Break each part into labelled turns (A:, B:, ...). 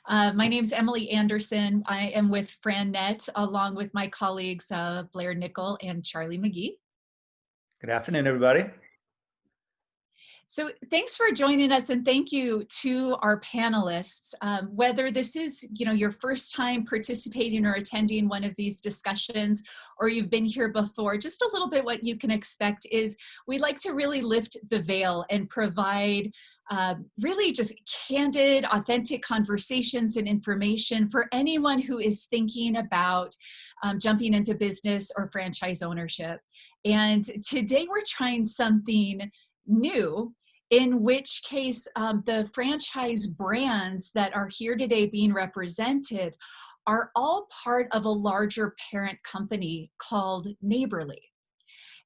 A: welcome. My name's Emily Anderson. I am with FranNet along with my colleagues Blair Nickel and Charlie McGee.
B: Good afternoon, everybody.
A: So thanks for joining us, and thank you to our panelists. Whether this is your first time participating or attending one of these discussions, or you've been here before, just a little bit what you can expect is we like to really lift the veil and provide really just candid, authentic conversations and information for anyone who is thinking about jumping into business or franchise ownership. And today we're trying something new, in which case the franchise brands that are here today being represented are all part of a larger parent company called Neighborly.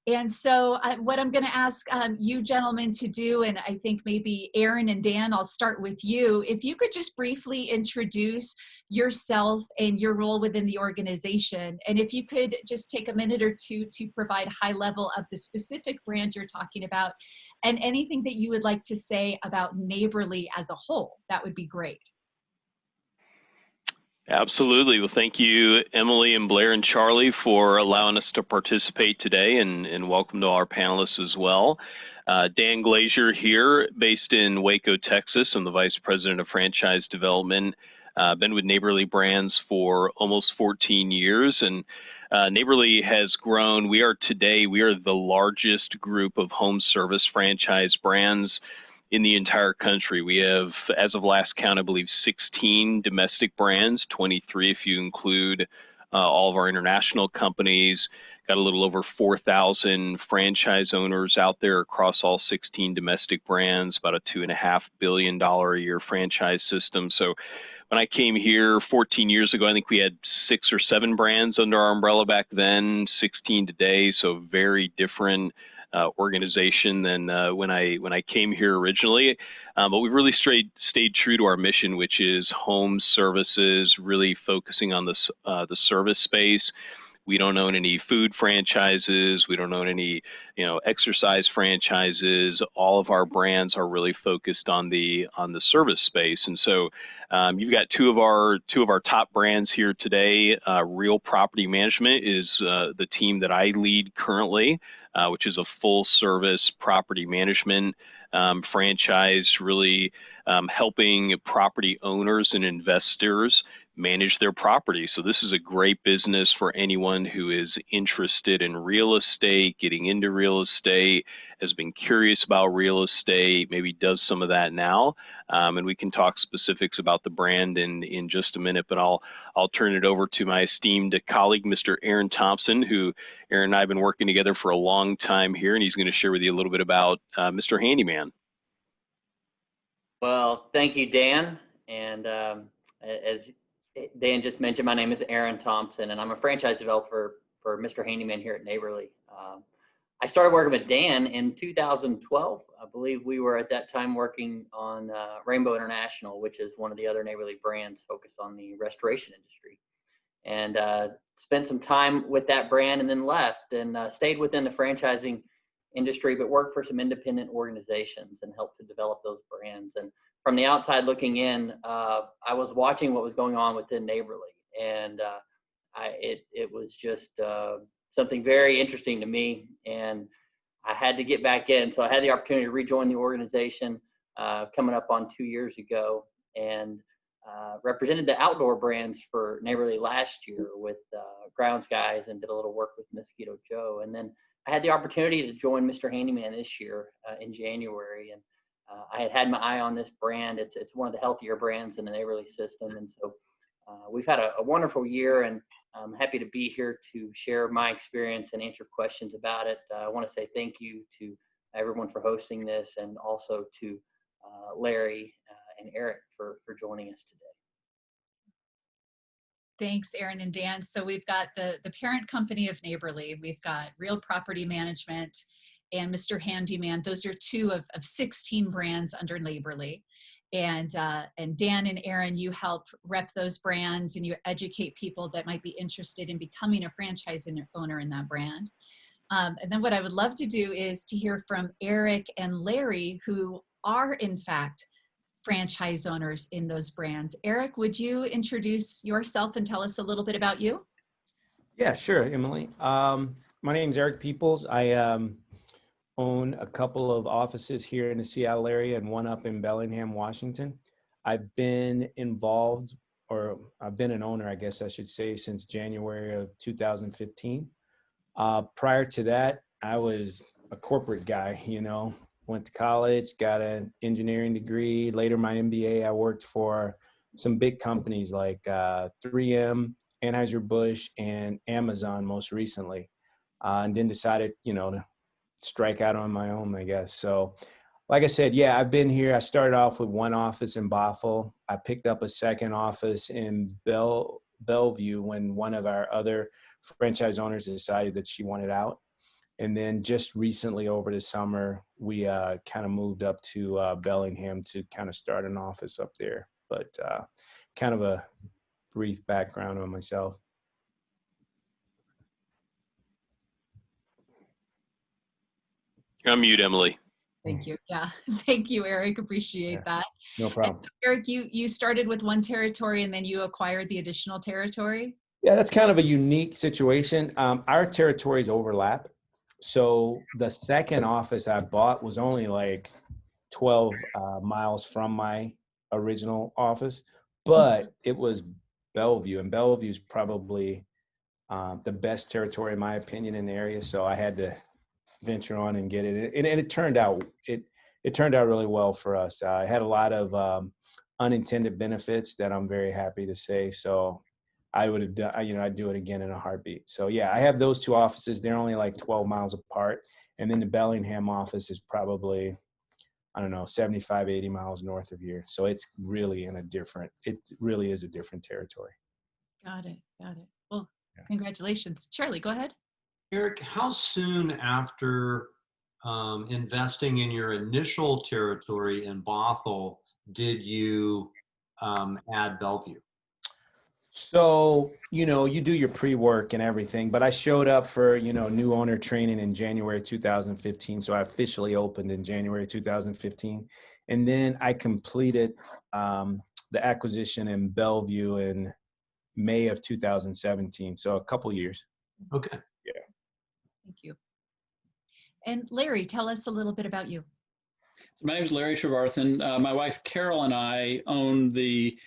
A: And so what I'm going to ask you gentlemen to do, and I think maybe Aaron and Dan, I'll start with you. If you could just briefly introduce yourself and your role within the organization. And if you could just take a minute or two to provide high level of the specific brand you're talking about and anything that you would like to say about Neighborly as a whole, that would be great.
C: Absolutely. Well, thank you, Emily and Blair and Charlie, for allowing us to participate today, and welcome to our panelists as well. Dan Glazier here, based in Waco, Texas. I'm the Vice President of Franchise Development. Been with Neighborly Brands for almost 14 years, and Neighborly has grown. We are the largest group of home service franchise brands in the entire country. We have, as of last count, I believe 16 domestic brands, 23 if you include all of our international companies. Got a little over 4,000 franchise owners out there across all 16 domestic brands, about a $2.5 billion a year franchise system. So when I came here 14 years ago, I think we had 6 or 7 brands under our umbrella back then, 16 today, so very different organization than when I came here originally. But we've really stayed true to our mission, which is home services, really focusing on the service space. We don't own any food franchises. We don't own any, exercise franchises. All of our brands are really focused on the service space. And so you've got two of our top brands here today. Real Property Management is the team that I lead currently, which is a full service property management franchise, really helping property owners and investors manage their property. So this is a great business for anyone who is interested in real estate, getting into real estate, has been curious about real estate, maybe does some of that now. And we can talk specifics about the brand in just a minute, but I'll turn it over to my esteemed colleague, Mr. Aaron Thompson, who Aaron and I have been working together for a long time here, and he's going to share with you a little bit about Mr. Handyman.
D: Well, thank you, Dan. And as Dan just mentioned, my name is Aaron Thompson, and I'm a franchise developer for Mr. Handyman here at Neighborly. I started working with Dan in 2012. I believe we were at that time working on Rainbow International, which is one of the other Neighborly brands focused on the restoration industry. And spent some time with that brand and then left and stayed within the franchising industry, but worked for some independent organizations and helped to develop those brands. And from the outside looking in, I was watching what was going on within Neighborly, and it was just something very interesting to me, and I had to get back in. So I had the opportunity to rejoin the organization coming up on 2 years ago, and represented the outdoor brands for Neighborly last year with Grounds Guys, and did a little work with Mosquito Joe. And then I had the opportunity to join Mr. Handyman this year in January, and I had my eye on this brand. It's one of the healthier brands in the Neighborly system, and so we've had a wonderful year, and I'm happy to be here to share my experience and answer questions about it. I want to say thank you to everyone for hosting this, and also to Larry and Eric for joining us today.
A: Thanks, Aaron and Dan. So we've got the parent company of Neighborly. We've got Real Property Management and Mr. Handyman. Those are 2 of 16 brands under Neighborly. And Dan and Aaron, you help rep those brands, and you educate people that might be interested in becoming a franchise owner in that brand. And then what I would love to do is to hear from Eric and Larry, who are in fact franchise owners in those brands. Eric, would you introduce yourself and tell us a little bit about you?
B: Yeah, sure, Emily. My name's Eric Peoples. I own a couple of offices here in the Seattle area and one up in Bellingham, Washington. I've been involved, or I've been an owner, I guess I should say, since January of 2015. Prior to that, I was a corporate guy, went to college, got an engineering degree. Later, my MBA, I worked for some big companies like 3M, Anheuser-Busch, and Amazon most recently. And then decided, to strike out on my own, I guess. So like I said, yeah, I've been here. I started off with one office in Bothell. I picked up a second office in Bellevue when one of our other franchise owners decided that she wanted out. And then just recently over the summer, we kind of moved up to Bellingham to kind of start an office up there. But kind of a brief background on myself.
C: You're on mute, Emily.
A: Thank you. Yeah, thank you, Eric. Appreciate that.
B: No problem.
A: And Eric, you started with one territory and then you acquired the additional territory?
B: Yeah, that's kind of a unique situation. Our territories overlap. So the second office I bought was only like 12 miles from my original office, but it was Bellevue, and Bellevue is probably the best territory, in my opinion, in the area. So I had to venture on and get it. And it turned out, it turned out really well for us. I had a lot of unintended benefits that I'm very happy to say. So I would have done, I'd do it again in a heartbeat. So yeah, I have those two offices. They're only like 12 miles apart. And then the Bellingham office is probably, 75, 80 miles north of here. So it's really it really is a different territory.
A: Got it. Well, Congratulations. Charlie, go ahead.
E: Eric, how soon after investing in your initial territory in Bothell did you add Bellevue?
B: So, you do your pre-work and everything, but I showed up for, new owner training in January 2015. So I officially opened in January 2015. And then I completed the acquisition in Bellevue in May of 2017. So a couple years.
E: Okay.
B: Yeah.
A: Thank you. And Larry, tell us a little bit about you.
F: My name is Larry Trevarthen. My wife Carol and I own the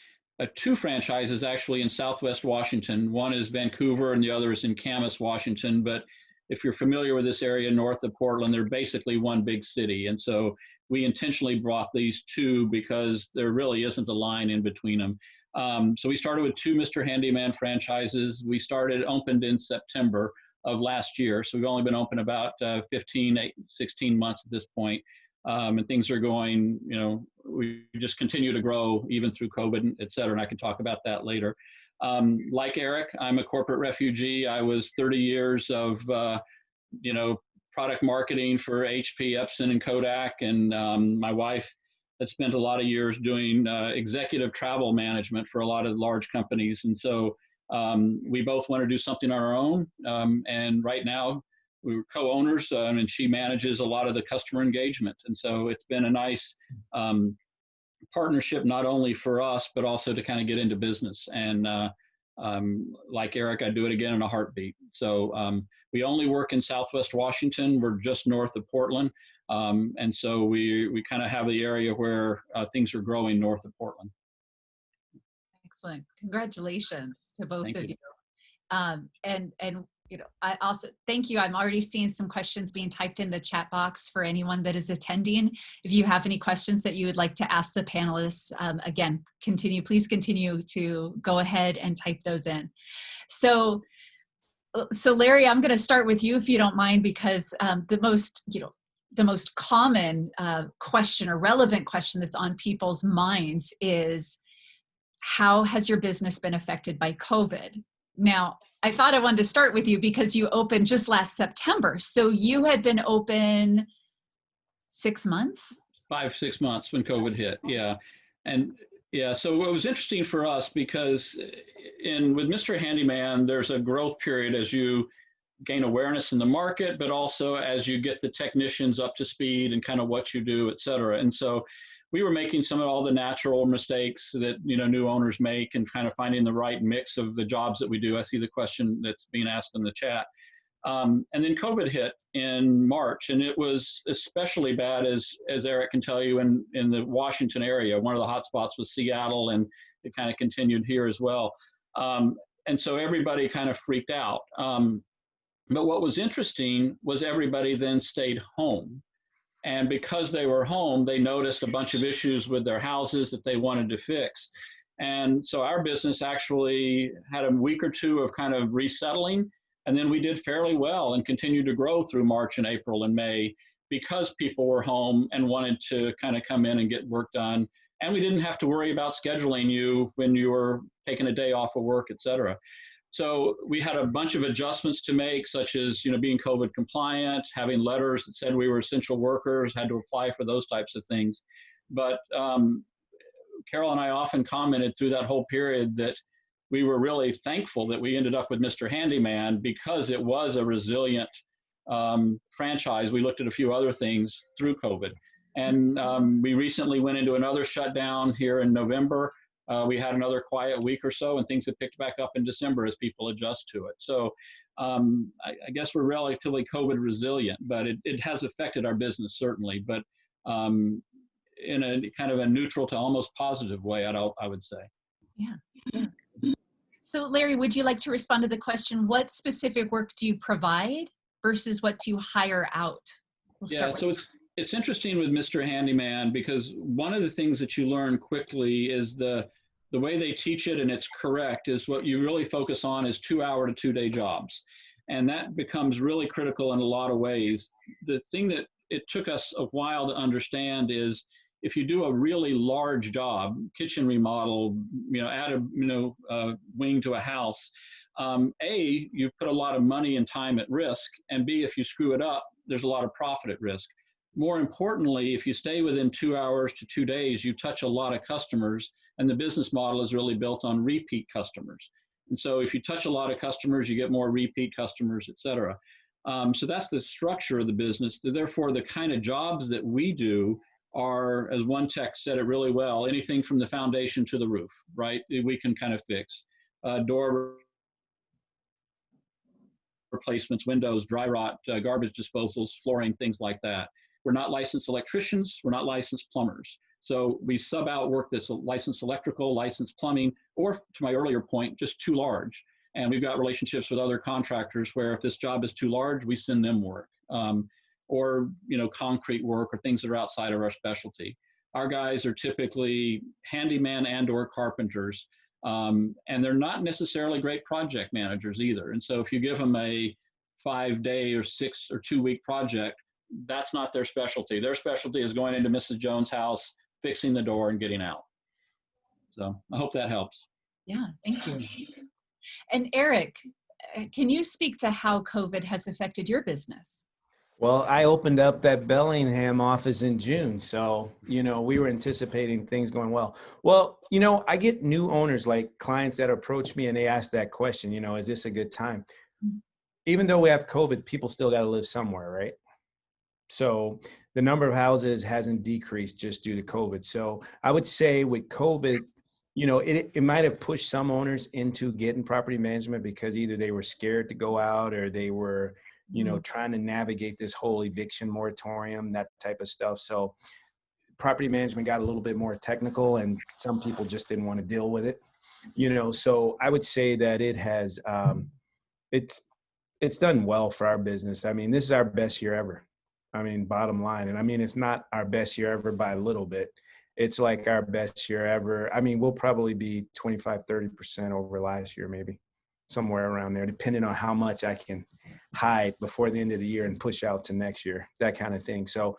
F: two franchises actually in Southwest Washington. One is Vancouver and the other is in Camas, Washington. But if you're familiar with this area north of Portland, they're basically one big city. And so we intentionally brought these two because there really isn't a line in between them. So we started with two Mr. Handyman franchises. We opened in September of last year. So we've only been open about 16 months at this point. And things are going, we just continue to grow even through COVID, et cetera. And I can talk about that later. Like Eric, I'm a corporate refugee. I was 30 years of, product marketing for HP, Epson, and Kodak. And my wife had spent a lot of years doing executive travel management for a lot of large companies. And so we both want to do something on our own. And right now, we were co-owners, and she manages a lot of the customer engagement. And so it's been a nice partnership, not only for us, but also to kind of get into business. And like Eric, I'd do it again in a heartbeat. So we only work in Southwest Washington. We're just north of Portland. And so we kind of have the area where things are growing north of Portland.
A: Excellent. Congratulations to both
F: Thank
A: of
F: you.
A: And I also thank you. I'm already seeing some questions being typed in the chat box for anyone that is attending. If you have any questions that you would like to ask the panelists, again, please continue to go ahead and type those in. So Larry, I'm going to start with you if you don't mind, because the most common question or relevant question that's on people's minds is, how has your business been affected by COVID? Now, I thought I wanted to start with you because you opened just last September. So you had been open 6 months?
F: 5-6 months when COVID hit. Yeah. And yeah, so it was interesting for us because with Mr. Handyman, there's a growth period as you gain awareness in the market, but also as you get the technicians up to speed and kind of what you do, et cetera. And so we were making some of all the natural mistakes that, new owners make, and kind of finding the right mix of the jobs that we do. I see the question that's being asked in the chat. And then COVID hit in March, and it was especially bad, as Eric can tell you, in the Washington area. One of the hot spots was Seattle, and it kind of continued here as well. And so everybody kind of freaked out. But what was interesting was everybody then stayed home. And because they were home, they noticed a bunch of issues with their houses that they wanted to fix. And so our business actually had a week or two of kind of resettling. And then we did fairly well and continued to grow through March and April and May, because people were home and wanted to kind of come in and get work done. And we didn't have to worry about scheduling you when you were taking a day off of work, et cetera. So we had a bunch of adjustments to make, such as, being COVID compliant, having letters that said we were essential workers, had to apply for those types of things. But Carol and I often commented through that whole period that we were really thankful that we ended up with Mr. Handyman, because it was a resilient franchise. We looked at a few other things through COVID. And we recently went into another shutdown here in November. We had another quiet week or so, and things have picked back up in December as people adjust to it. So I guess we're relatively COVID resilient, but it has affected our business, certainly, but in a kind of a neutral to almost positive way, I would say.
A: Yeah. So Larry, would you like to respond to the question, what specific work do you provide versus what do you hire out?
F: So it's interesting with Mr. Handyman, because one of the things that you learn quickly is the way they teach it, and it's correct, is what you really focus on is 2-hour to 2-day jobs. And that becomes really critical in a lot of ways. The thing that it took us a while to understand is, if you do a really large job, kitchen remodel, add a wing to a house, A, you put a lot of money and time at risk, and B, if you screw it up, there's a lot of profit at risk. More importantly, if you stay within 2 hours to 2 days, you touch a lot of customers, and the business model is really built on repeat customers. And so if you touch a lot of customers, you get more repeat customers, et cetera. So that's the structure of the business. Therefore, the kind of jobs that we do are, as one tech said it really well, anything from the foundation to the roof, right? We can kind of fix. Door replacements, windows, dry rot, garbage disposals, flooring, things like that. We're not licensed electricians. We're not licensed plumbers. So we sub out work that's licensed electrical, licensed plumbing, or, to my earlier point, just too large. And we've got relationships with other contractors where if this job is too large, we send them work. Or concrete work, or things that are outside of our specialty. Our guys are typically handyman and or carpenters. And they're not necessarily great project managers either. And so if you give them a 5-day or 6 or 2-week project, that's not their specialty. Their specialty is going into Mrs. Jones' house, fixing the door, and getting out. So I hope that helps.
A: Yeah, thank you. And Eric, can you speak to how COVID has affected your business?
B: Well, I opened up that Bellingham office in June. So, we were anticipating things going well. Well, I get new owners, like clients that approach me and they ask that question, is this a good time? Even though we have COVID, people still got to live somewhere, right? So the number of houses hasn't decreased just due to COVID. So I would say with COVID, it might have pushed some owners into getting property management because either they were scared to go out, or they were, trying to navigate this whole eviction moratorium, that type of stuff. So property management got a little bit more technical, and some people just didn't want to deal with it, so I would say that it has, it's done well for our business. I mean, this is our best year ever. I mean, bottom line. And I mean, it's not our best year ever by a little bit. It's like our best year ever. I mean, we'll probably be 25-30% over last year, maybe somewhere around there, depending on how much I can hide before the end of the year and push out to next year, that kind of thing. So,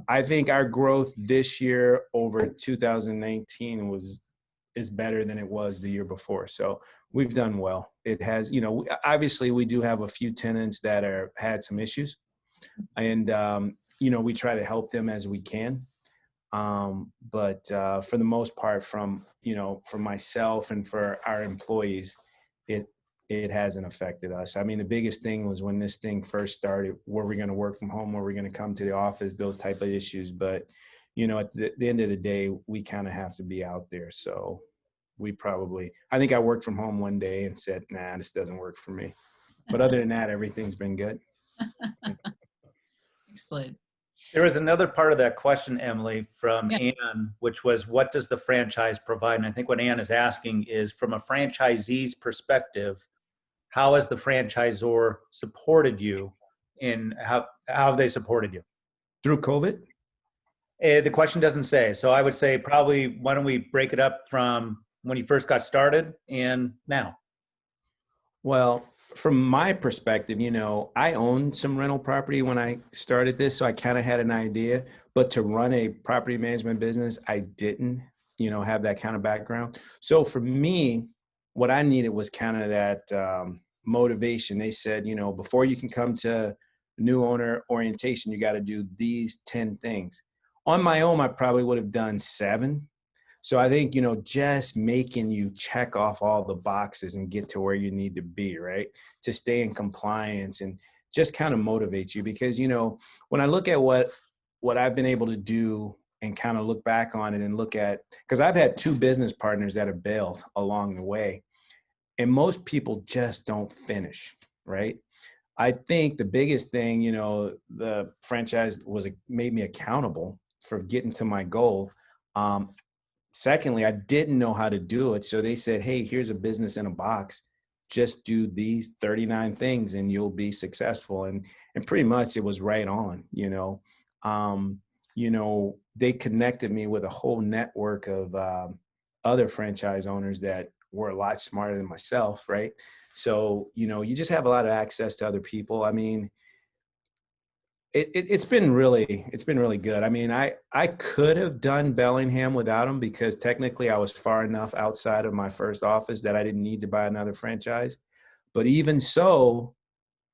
B: I think our growth this year over 2019 is better than it was the year before. So we've done well. It has, obviously we do have a few tenants that had some issues, and, we try to help them as we can. But for the most part, from myself and for our employees, it hasn't affected us. I mean, the biggest thing was when this thing first started, were we going to work from home? Were we going to come to the office? Those type of issues. But, you know, at the end of the day, we kind of have to be out there. So I think I worked from home one day and said, nah, this doesn't work for me. But other than that, everything's been good.
A: Excellent.
G: There was another part of that question, Emily, from
A: Yeah.
G: Ann, which was, what does the franchise provide? And I think what Ann is asking is, from a franchisee's perspective, how has the franchisor supported you, in how have they supported you?
B: Through COVID?
G: The question doesn't say. So I would say probably, why don't we break it up from when you first got started and now?
B: Well, from my perspective, you know, I owned some rental property when I started this, so I kind of had an idea. But to run a property management business, I didn't, you know, have that kind of background. So for me, what I needed was kind of that motivation. They said, you know, before you can come to new owner orientation, you got to do these 10 things. On my own, I probably would have done 7. So I think, you know, just making you check off all the boxes and get to where you need to be, right? To stay in compliance and just kind of motivates you, because, you know, when I look at what I've been able to do and kind of look back on it and look at, because I've had 2 business partners that have bailed along the way, and most people just don't finish, right? I think the biggest thing, you know, the franchise made me accountable for getting to my goal. Secondly, I didn't know how to do it. So they said, hey, here's a business in a box. Just do these 39 things and you'll be successful. And pretty much it was right on, you know. You know, they connected me with a whole network of other franchise owners that were a lot smarter than myself, right? So, you know, you just have a lot of access to other people. I mean, it's been really good. I mean, I could have done Bellingham without him, because technically I was far enough outside of my first office that I didn't need to buy another franchise. But even so,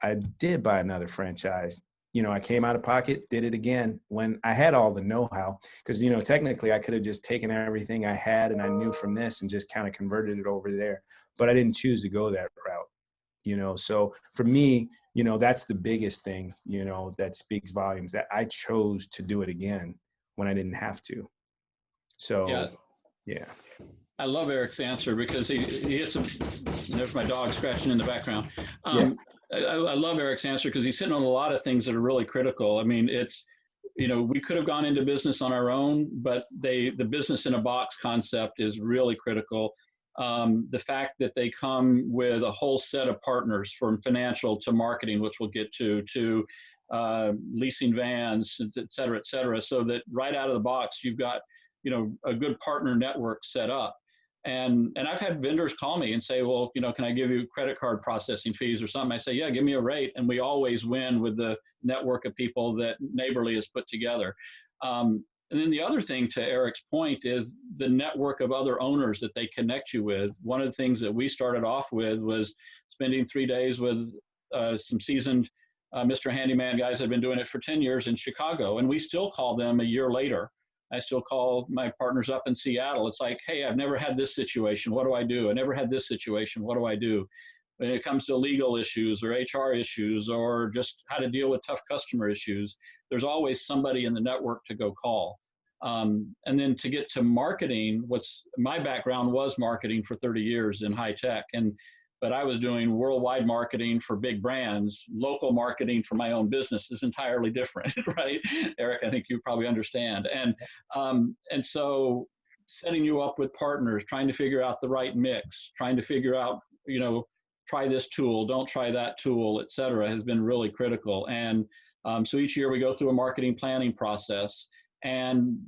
B: I did buy another franchise. You know, I came out of pocket, did it again when I had all the know-how, because, you know, technically I could have just taken everything I had and I knew from this and just kind of converted it over there. But I didn't choose to go that route. You know, so for me, you know, that's the biggest thing, you know, that speaks volumes, that I chose to do it again when I didn't have to. So, yeah.
F: I love Eric's answer, because he hits some, there's my dog scratching in the background. I love Eric's answer because he's hitting on a lot of things that are really critical. I mean, it's, you know, we could have gone into business on our own, but the business in a box concept is really critical. The fact that they come with a whole set of partners, from financial to marketing, which we'll get to leasing vans, et cetera, so that right out of the box, you've got, you know, a good partner network set up. And I've had vendors call me and say, well, you know, can I give you credit card processing fees or something? I say, yeah, give me a rate. And we always win with the network of people that Neighborly has put together. And then the other thing, to Eric's point, is the network of other owners that they connect you with. One of the things that we started off with was spending 3 days with some seasoned Mr. Handyman guys that have been doing it for 10 years in Chicago. And we still call them a year later. I still call my partners up in Seattle. It's like, hey, I've never had this situation. What do I do? I never had this situation. What do I do? When it comes to legal issues or HR issues or just how to deal with tough customer issues, there's always somebody in the network to go call. And then to get to marketing, my background was marketing for 30 years in high tech. But I was doing worldwide marketing for big brands. Local marketing for my own business is entirely different, right? Eric, I think you probably understand. And so setting you up with partners, trying to figure out the right mix, trying to figure out, you know, try this tool, don't try that tool, et cetera, has been really critical. And so each year we go through a marketing planning process. And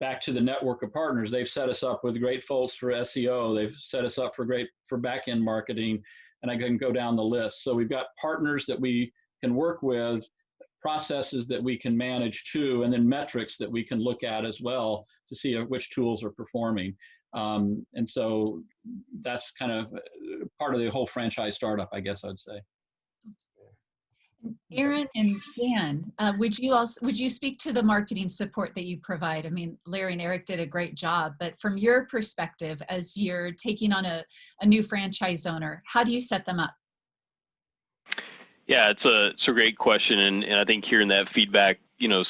F: back to the network of partners, they've set us up with great folks for SEO. They've set us up for back-end marketing, and I can go down the list. So we've got partners that we can work with, processes that we can manage too, and then metrics that we can look at as well to see which tools are performing. And so that's kind of part of the whole franchise startup, I guess I'd say.
A: Aaron and Dan, would you speak to the marketing support that you provide? I mean, Larry and Eric did a great job, but from your perspective, as you're taking on a new franchise owner, how do you set them up?
C: Yeah, it's a great question, and I think hearing that feedback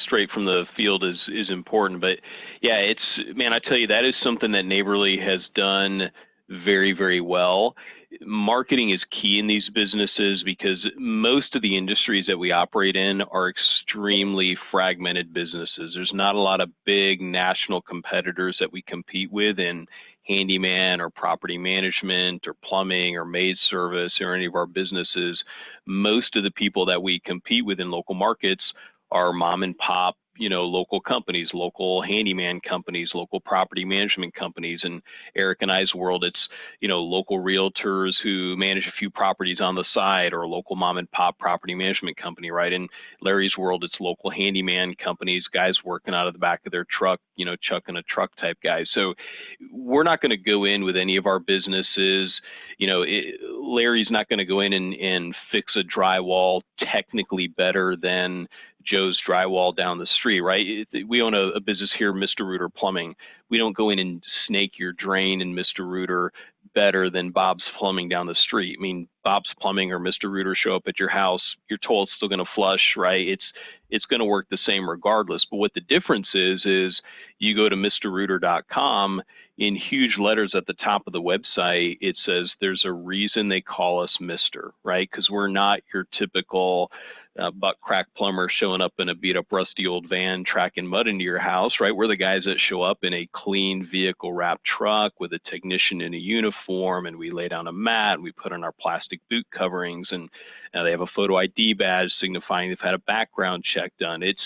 C: straight from the field is important. But yeah, man, I tell you, that is something that Neighborly has done very, very well. Marketing is key in these businesses because most of the industries that we operate in are extremely fragmented businesses. There's not a lot of big national competitors that we compete with in handyman or property management or plumbing or maid service or any of our businesses. Most of the people that we compete with in local markets are mom and pop, local companies, local handyman companies, local property management companies. In Eric and I's world, it's, local realtors who manage a few properties on the side, or a local mom and pop property management company, right? In Larry's world, it's local handyman companies, guys working out of the back of their truck, chucking a truck type guys. So we're not going to go in with any of our businesses. Larry's not going to go in and fix a drywall technically better than Joe's drywall down the street, right? We own a business here, Mr. Rooter Plumbing. We don't go in and snake your drain in Mr. Rooter better than Bob's Plumbing down the street. I mean, Bob's Plumbing or Mr. Rooter show up at your house, your toilet's still going to flush, right? It's going to work the same regardless. But what the difference is you go to mrrooter.com, in huge letters at the top of the website, it says there's a reason they call us Mr., right? Because we're not your typical butt crack plumber showing up in a beat up rusty old van tracking mud into your house, right? We're the guys that show up in a clean vehicle wrapped truck with a technician in a uniform, and we lay down a mat and we put on our plastic boot coverings, and they have a photo ID badge signifying they've had a background check done. It's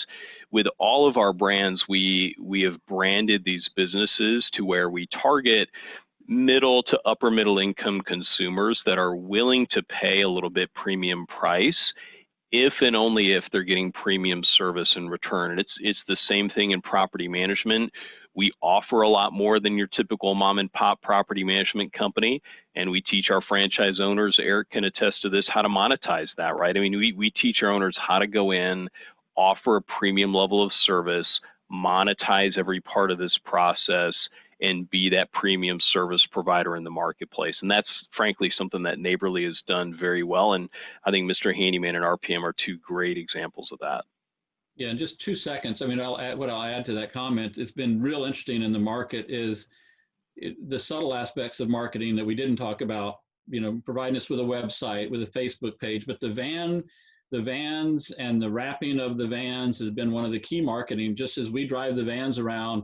C: with all of our brands, we have branded these businesses to where we target middle to upper middle income consumers that are willing to pay a little bit premium price if and only if they're getting premium service in return. And it's the same thing in property management. We offer a lot more than your typical mom and pop property management company, and we teach our franchise owners, Eric can attest to this, how to monetize that, right? I mean, we teach our owners how to go in, offer a premium level of service, monetize every part of this process, and be that premium service provider in the marketplace. And that's frankly something that Neighborly has done very well. And I think Mr. Handyman and RPM are two great examples of that.
F: Yeah, in just 2 seconds, I mean, I'll add to that comment. It's been real interesting in the market is the subtle aspects of marketing that we didn't talk about, providing us with a website, with a Facebook page, but the vans and the wrapping of the vans has been one of the key marketing. Just as we drive the vans around,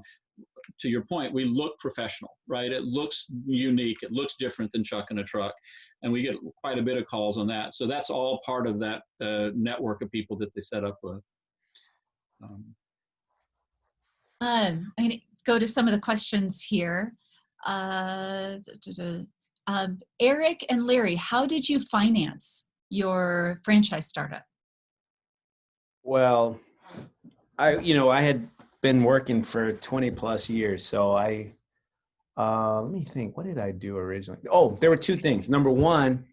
F: to your point, we look professional, right? It looks unique. It looks different than chucking a truck. And we get quite a bit of calls on that. So that's all part of that network of people that they set up with.
A: I'm going to go to some of the questions here. Eric and Larry, how did you finance your franchise startup?
B: Well, I had been working for 20 plus years. So let me think, what did I do originally? Oh, there were two things. Number one,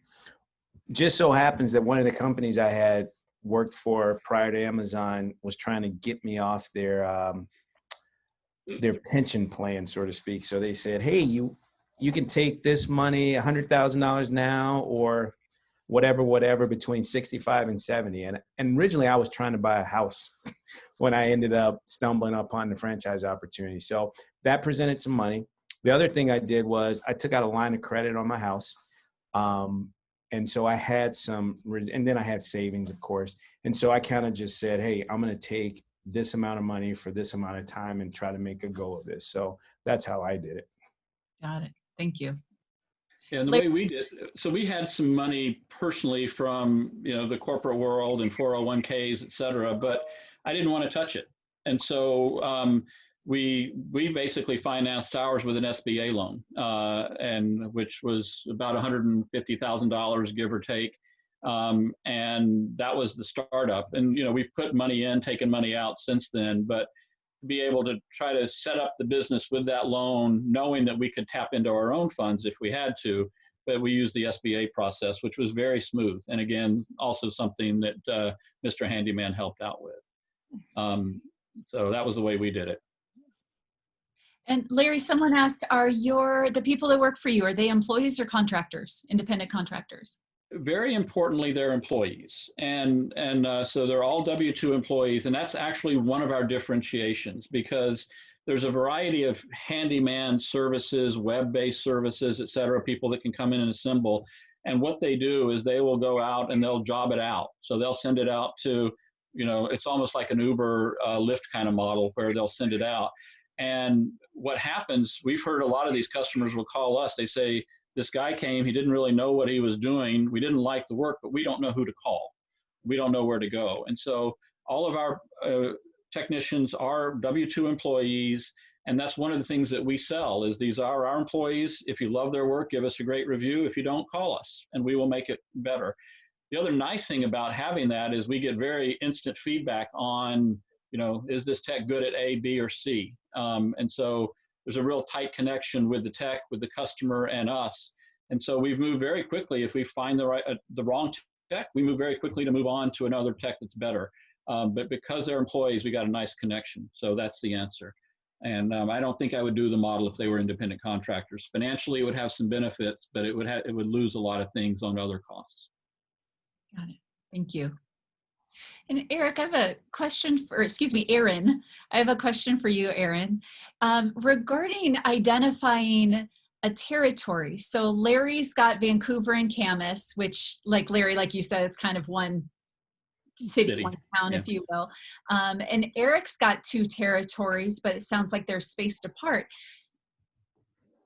B: just so happens that one of the companies I had worked for prior to Amazon was trying to get me off their pension plan, so to speak. So they said, hey, you can take this money, $100,000 now, or whatever between 65 and 70. And originally I was trying to buy a house when I ended up stumbling upon the franchise opportunity. So that presented some money. The other thing I did was I took out a line of credit on my house. And so I had and then I had savings, of course. And so I kind of just said, hey, I'm going to take this amount of money for this amount of time and try to make a go of this. So that's how I did it.
A: Got it. Thank you.
F: Yeah, and the way we did, so we had some money personally from, the corporate world and 401ks, et cetera, but I didn't want to touch it. And so we basically financed ours with an SBA loan, and which was about $150,000, give or take. And that was the startup. And, we've put money in, taken money out since then, but to be able to try to set up the business with that loan, knowing that we could tap into our own funds if we had to, but we used the SBA process, which was very smooth. And again, also something that Mr. Handyman helped out with. So that was the way we did it.
A: And Larry, someone asked, are the people that work for you, are they employees or contractors, independent contractors?
F: very importantly, they're employees. And so they're all W-2 employees. And that's actually one of our differentiations, because there's a variety of handyman services, web-based services, et cetera, people that can come in and assemble. And what they do is they will go out and they'll job it out. So they'll send it out to, it's almost like an Uber Lyft kind of model where they'll send it out. And what happens, we've heard a lot of these customers will call us. They say, this guy came, he didn't really know what he was doing. We didn't like the work, but we don't know who to call. We don't know where to go. And so all of our technicians are W-2 employees. And that's one of the things that we sell is these are our employees. If you love their work, give us a great review. If you don't, call us and we will make it better. The other nice thing about having that is we get very instant feedback on, is this tech good at A, B, or C? And so there's a real tight connection with the tech, with the customer and us. And so we've moved very quickly. If we find the wrong tech, we move very quickly to move on to another tech that's better. But because they're employees, we got a nice connection. So that's the answer. And I don't think I would do the model if they were independent contractors. Financially, it would have some benefits, but it would lose a lot of things on other costs.
A: Got it. Thank you. And Eric, I have a question Aaron. I have a question for you, Aaron, regarding identifying a territory. So Larry's got Vancouver and Camas, which, like Larry, like you said, it's kind of one city. One town, yeah, if you will. And Eric's got 2 territories, but it sounds like they're spaced apart.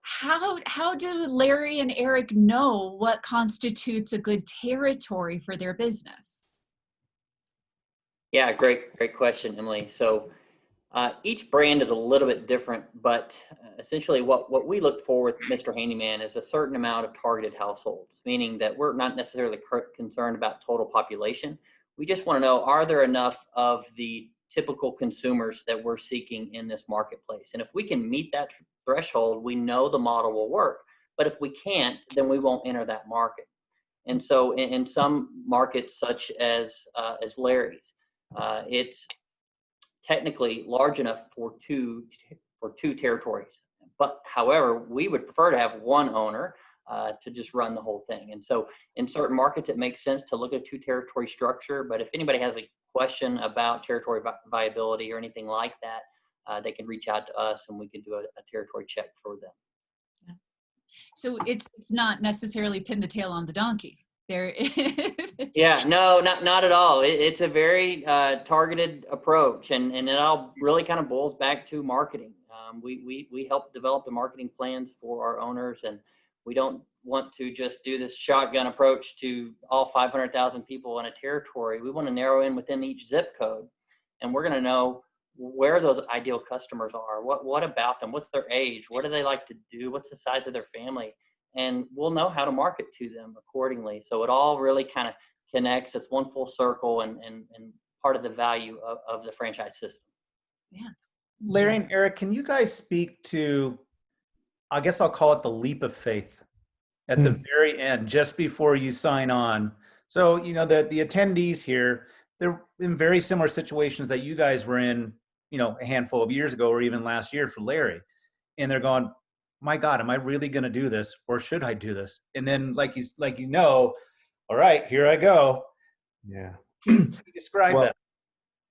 A: How do Larry and Eric know what constitutes a good territory for their business?
D: Yeah, great question, Emily. So each brand is a little bit different, but essentially what we look for with Mr. Handyman is a certain amount of targeted households, meaning that we're not necessarily concerned about total population. We just want to know, are there enough of the typical consumers that we're seeking in this marketplace? And if we can meet that threshold, we know the model will work. But if we can't, then we won't enter that market. And so in some markets, such as Larry's, it's technically large enough for two territories. But however, we would prefer to have one owner to just run the whole thing. And so in certain markets, it makes sense to look at a 2-territory structure. But if anybody has a question about territory viability or anything like that, they can reach out to us and we can do a territory check for them.
A: Yeah. So it's not necessarily pin the tail on the donkey. There.
D: Yeah, no, not at all. It's a very targeted approach, and it all really kind of boils back to marketing. We help develop the marketing plans for our owners, and we don't want to just do this shotgun approach to all 500,000 people in a territory. We want to narrow in within each zip code, and we're going to know where those ideal customers are. What about them? What's their age? What do they like to do? What's the size of their family? And we'll know how to market to them accordingly. So it all really kind of connects. It's one full circle and part of the value of the franchise system.
A: Yeah.
G: Larry and Eric, can you guys speak to, I guess I'll call it the leap of faith at the very end, just before you sign on? So, the attendees here, they're in very similar situations that you guys were in, a handful of years ago or even last year for Larry. And they're going, my God, am I really going to do this, or should I do this? And then all right, here I go.
B: Yeah.
G: Can you describe that?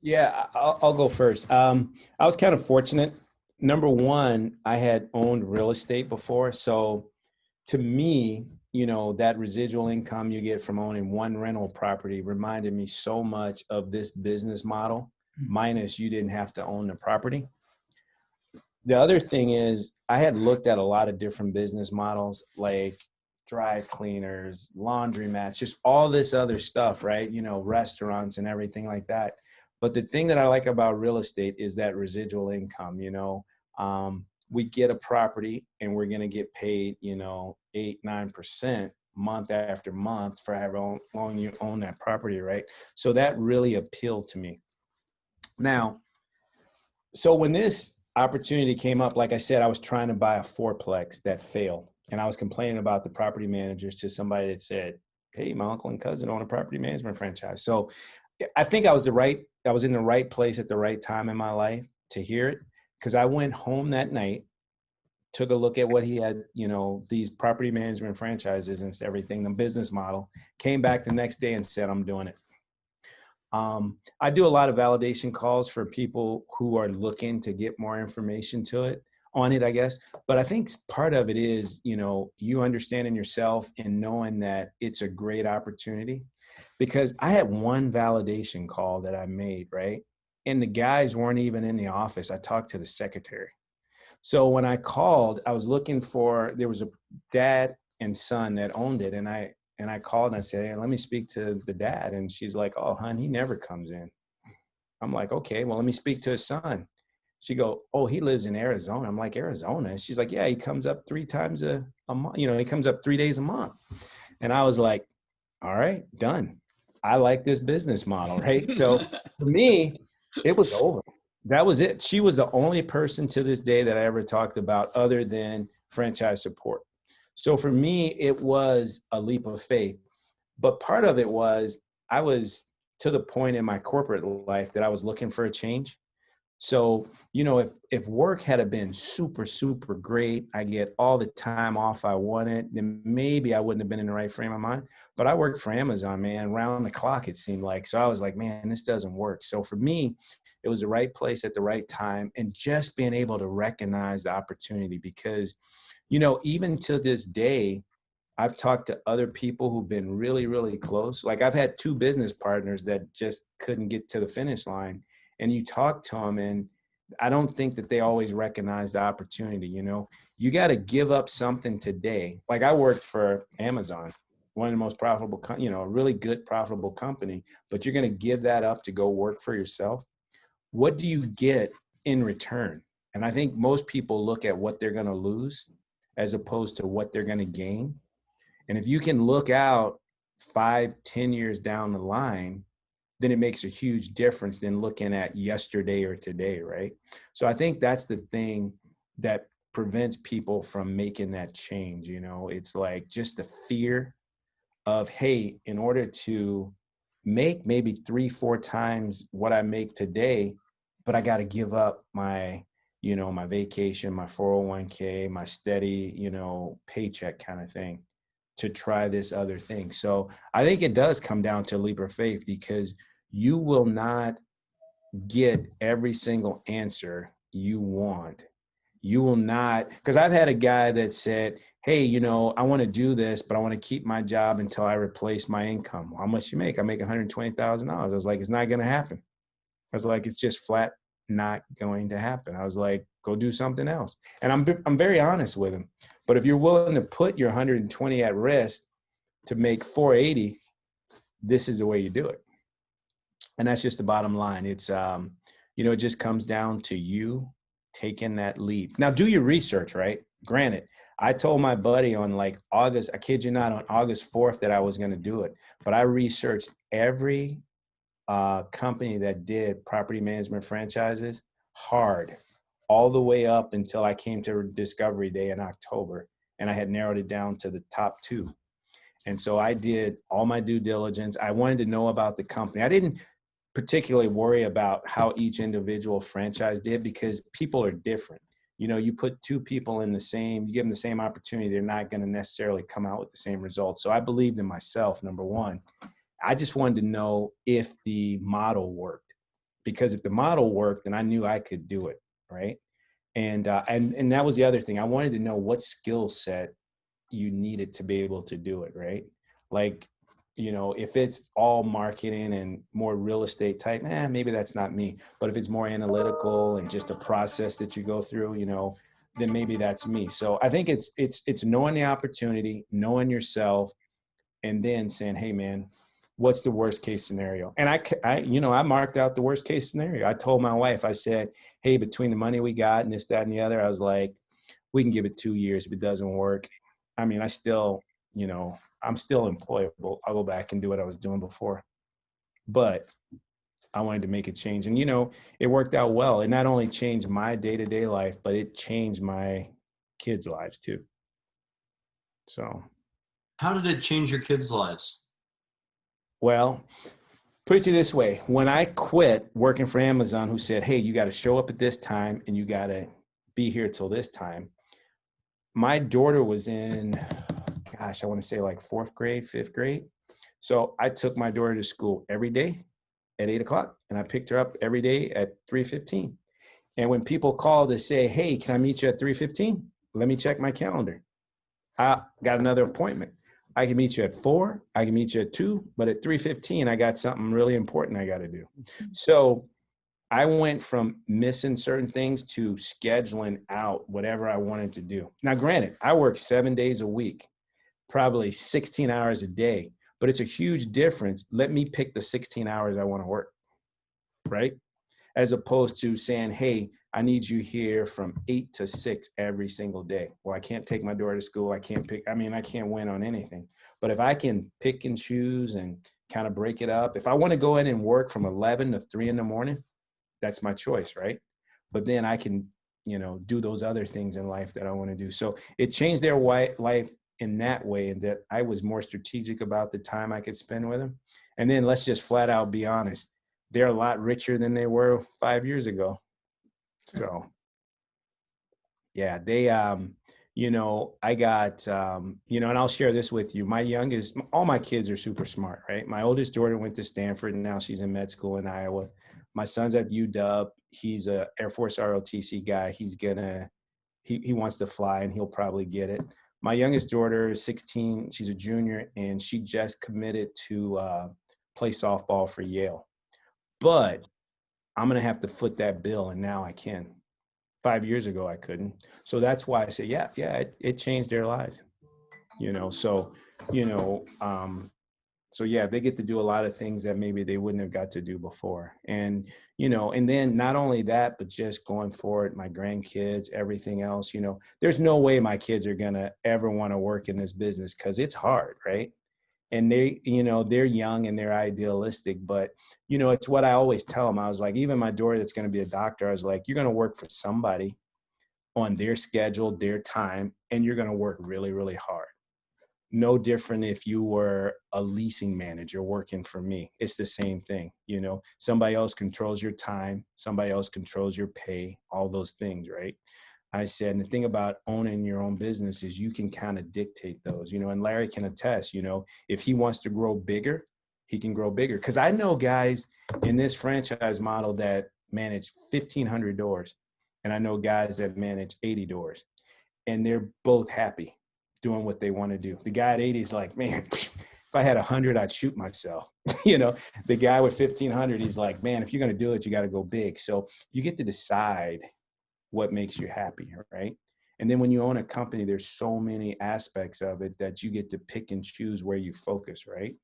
B: Yeah, I'll go first. I was kind of fortunate. Number one, I had owned real estate before. So to me, that residual income you get from owning one rental property reminded me so much of this business model, minus you didn't have to own the property. The other thing is I had looked at a lot of different business models, like dry cleaners, laundromats, just all this other stuff, right? Restaurants and everything like that. But the thing that I like about real estate is that residual income. We get a property and we're going to get paid, 8-9% month after month for however long you own that property, right? So that really appealed to me. Now, so when this opportunity came up, like I said, I was trying to buy a fourplex that failed. And I was complaining about the property managers to somebody that said, hey, my uncle and cousin own a property management franchise. So I think I was in the right place at the right time in my life to hear it, because I went home that night took a look at what he had, these property management franchises and everything, the business model, came back the next day and said, I'm doing it. I do a lot of validation calls for people who are looking to get more information on it, I guess. But I think part of it is, you understanding yourself and knowing that it's a great opportunity. Because I had one validation call that I made, right? And the guys weren't even in the office. I talked to the secretary. So when I called, I was looking there was a dad and son that owned it. And I called and I said, hey, let me speak to the dad. And she's like, oh, hon, he never comes in. I'm like, okay, well, let me speak to his son. She go, oh, he lives in Arizona. I'm like, Arizona? She's like, yeah, he comes up 3 times a month. He comes up 3 days a month. And I was like, all right, done. I like this business model, right? So for me, it was over. That was it. She was the only person to this day that I ever talked about other than franchise support. So for me, it was a leap of faith. But part of it was I was to the point in my corporate life that I was looking for a change. So, if work had been super, super great, I get all the time off I wanted, then maybe I wouldn't have been in the right frame of mind. But I worked for Amazon, man, round the clock, it seemed like. So I was like, man, this doesn't work. So for me, it was the right place at the right time, and just being able to recognize the opportunity because, even to this day, I've talked to other people who've been really, really close. Like I've had 2 business partners that just couldn't get to the finish line. And you talk to them, and I don't think that they always recognize the opportunity. You got to give up something today. Like I worked for Amazon, one of the most profitable, a really good profitable company, but you're going to give that up to go work for yourself. What do you get in return? And I think most people look at what they're going to lose as opposed to what they're going to gain. And if you can look out 5-10 years down the line, then it makes a huge difference than looking at yesterday or today, right? So I think that's the thing that prevents people from making that change. It's like just the fear of, hey, in order to make maybe 3-4 times what I make today, but I got to give up my, my vacation, my 401k, my steady, paycheck kind of thing to try this other thing. So I think it does come down to a leap of faith because you will not get every single answer you want. You will not, because I've had a guy that said, hey, I want to do this, but I want to keep my job until I replace my income. How much you make? I make $120,000. I was like, it's not going to happen. I was like, it's just flat not going to happen. I was like, go do something else. And I'm very honest with him. But if you're willing to put your 120 at risk to make 480, this is the way you do it. And that's just the bottom line. It's, it just comes down to you taking that leap. Now do your research, right? Granted, I told my buddy on like August, I kid you not, on August 4th that I was going to do it. But I researched every company that did property management franchises hard all the way up until I came to Discovery Day in October. And I had narrowed it down to the top 2. And so I did all my due diligence. I wanted to know about the company. I didn't particularly worry about how each individual franchise did because people are different. You put 2 people you give them the same opportunity, they're not going to necessarily come out with the same results. So I believed in myself, number one. I just wanted to know if the model worked, because if the model worked, then I knew I could do it, right? And that was the other thing. I wanted to know what skill set you needed to be able to do it, right? Like, if it's all marketing and more real estate type, maybe that's not me. But if it's more analytical and just a process that you go through, then maybe that's me. So I think it's knowing the opportunity, knowing yourself, and then saying, hey man, what's the worst case scenario? And I marked out the worst case scenario. I told my wife, I said, hey, between the money we got and this, that, and the other, I was like, we can give it 2 years. If it doesn't work, I mean, I'm still employable. I'll go back and do what I was doing before. But I wanted to make a change. And, it worked out well. It not only changed my day-to-day life, but it changed my kids' lives too. So.
E: How did it change your kids' lives?
B: Well, put it to you this way. When I quit working for Amazon, who said, hey, you got to show up at this time and you got to be here till this time. my daughter was in, gosh, I want to say like 4th grade, 5th grade. So I took my daughter to school every day at 8 o'clock, and I picked her up every day at 3:15. And when people call to say, hey, can I meet you at 3:15? Let me check my calendar. I got another appointment. I can meet you at 4, I can meet you at 2, but at 3:15, I got something really important I got to do. So I went from missing certain things to scheduling out whatever I wanted to do. Now, granted, I work 7 days a week, probably 16 hours a day, but it's a huge difference. Let me pick the 16 hours I want to work, right? As opposed to saying, hey, I need you here from 8 to 6 every single day. Well, I can't take my daughter to school. I can't win on anything. But if I can pick and choose and kind of break it up, if I want to go in and work from 11 to 3 in the morning, that's my choice, right? But then I can, do those other things in life that I want to do. So it changed their life in that way, and that I was more strategic about the time I could spend with them. And then let's just flat out be honest. They're a lot richer than they were 5 years ago. So yeah, they, I got, and I'll share this with you. All my kids are super smart, right? My oldest daughter went to Stanford, and now she's in med school in Iowa. My son's at UW. He's a Air Force ROTC guy. He wants to fly, and he'll probably get it. My youngest daughter is 16. She's a junior, and she just committed to play softball for Yale. But I'm going to have to foot that bill, and now I can. 5 years ago, I couldn't. So that's why I say, it changed their lives. So yeah, they get to do a lot of things that maybe they wouldn't have got to do before. And, and then not only that, but just going forward, my grandkids, everything else, there's no way my kids are going to ever want to work in this business because it's hard, right? And they're young and they're idealistic, but, it's what I always tell them. I was like, even my daughter that's going to be a doctor, I was like, you're going to work for somebody on their schedule, their time, and you're going to work really, really hard. No different if you were a leasing manager working for me. It's the same thing. Somebody else controls your time. Somebody else controls your pay, all those things, right? I said, and the thing about owning your own business is you can kind of dictate those, and Larry can attest, if he wants to grow bigger, he can grow bigger. Because I know guys in this franchise model that manage 1,500 doors, and I know guys that manage 80 doors, and they're both happy doing what they want to do. The guy at 80 is like, man, if I had 100, I'd shoot myself. The guy with 1,500, he's like, man, if you're going to do it, you got to go big. So you get to decide what makes you happy, right? And then when you own a company, there's so many aspects of it that you get to pick and choose where you focus, right?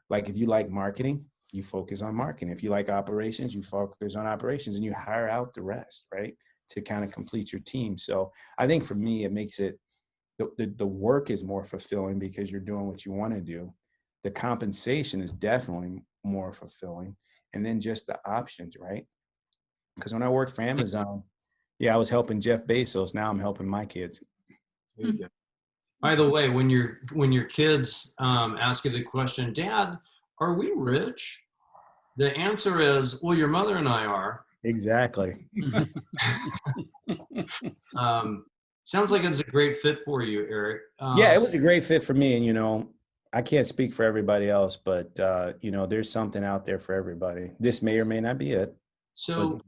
B: Like if you like marketing, you focus on marketing. If you like operations, you focus on operations, and you hire out the rest, right? To kind of complete your team. So I think for me, it makes it, the work is more fulfilling because you're doing what you want to do. The compensation is definitely more fulfilling. And then just the options, right? Because when I worked for Amazon, I was helping Jeff Bezos. Now I'm helping my kids.
E: There you go. By the way, when your kids ask you the question, Dad, are we rich? The answer is, well, your mother and I are.
B: Exactly.
E: Sounds like it's a great fit for you, Eric.
B: It was a great fit for me. And, I can't speak for everybody else, but, there's something out there for everybody. This may or may not be it.
E: So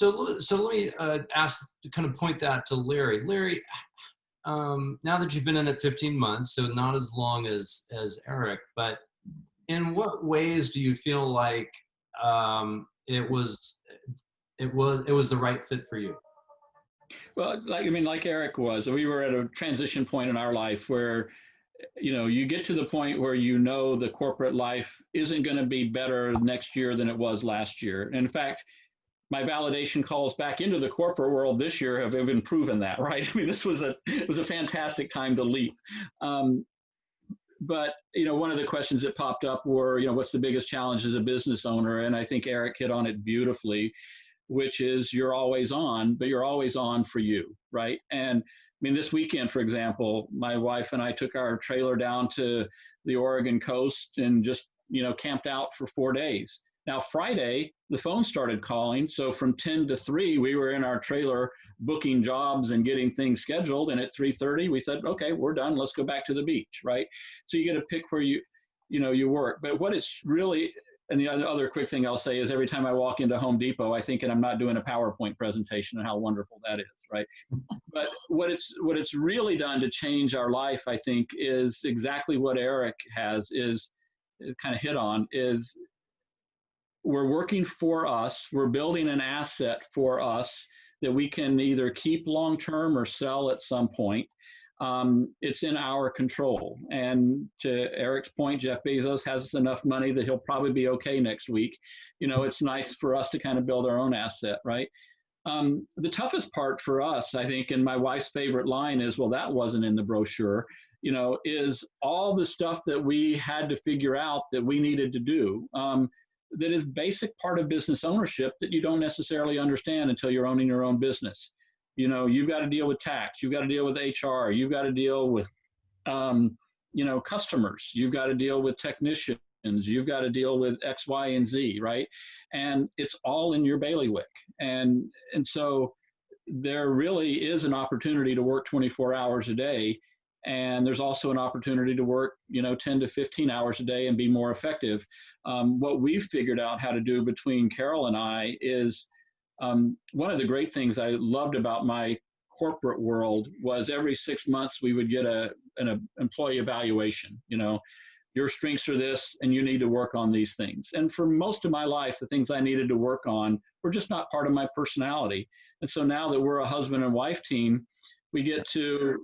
E: let me kind of point that to Larry. Larry, now that you've been in it 15 months, so not as long as Eric, but in what ways do you feel like it was the right fit for you?
F: Well, like Eric was, we were at a transition point in our life where, you get to the point where the corporate life isn't going to be better next year than it was last year. And in fact, my validation calls back into the corporate world this year have even proven that, right? This was a fantastic time to leap. But, one of the questions that popped up were, what's the biggest challenge as a business owner? And I think Eric hit on it beautifully, which is you're always on, but you're always on for you, right? And this weekend, for example, my wife and I took our trailer down to the Oregon coast and just, camped out for 4 days. Now, Friday, the phone started calling. So from 10 to 3, we were in our trailer booking jobs and getting things scheduled. And at 3:30, we said, okay, we're done. Let's go back to the beach, right? So you get to pick where you work. But what it's really, and the other quick thing I'll say is every time I walk into Home Depot, I think, and I'm not doing a PowerPoint presentation and how wonderful that is, right? But what it's really done to change our life, I think, is exactly what Eric has is kind of hit on, is we're working for us, we're building an asset for us that we can either keep long-term or sell at some point. It's in our control. And to Eric's point, Jeff Bezos has enough money that he'll probably be okay next week. It's nice for us to kind of build our own asset, right? The toughest part for us, I think, and my wife's favorite line is, well, that wasn't in the brochure, is all the stuff that we had to figure out that we needed to do. That is basic part of business ownership that you don't necessarily understand until you're owning your own business. You've got to deal with tax, you've got to deal with HR, you've got to deal with, customers, you've got to deal with technicians, you've got to deal with X, Y, and Z, right? And it's all in your bailiwick. And so there really is an opportunity to work 24 hours a day. And there's also an opportunity to work, 10 to 15 hours a day and be more effective. What we've figured out how to do between Carol and I is one of the great things I loved about my corporate world was every 6 months we would get an employee evaluation. Your strengths are this, and you need to work on these things. And for most of my life, the things I needed to work on were just not part of my personality. And so now that we're a husband and wife team, we get to,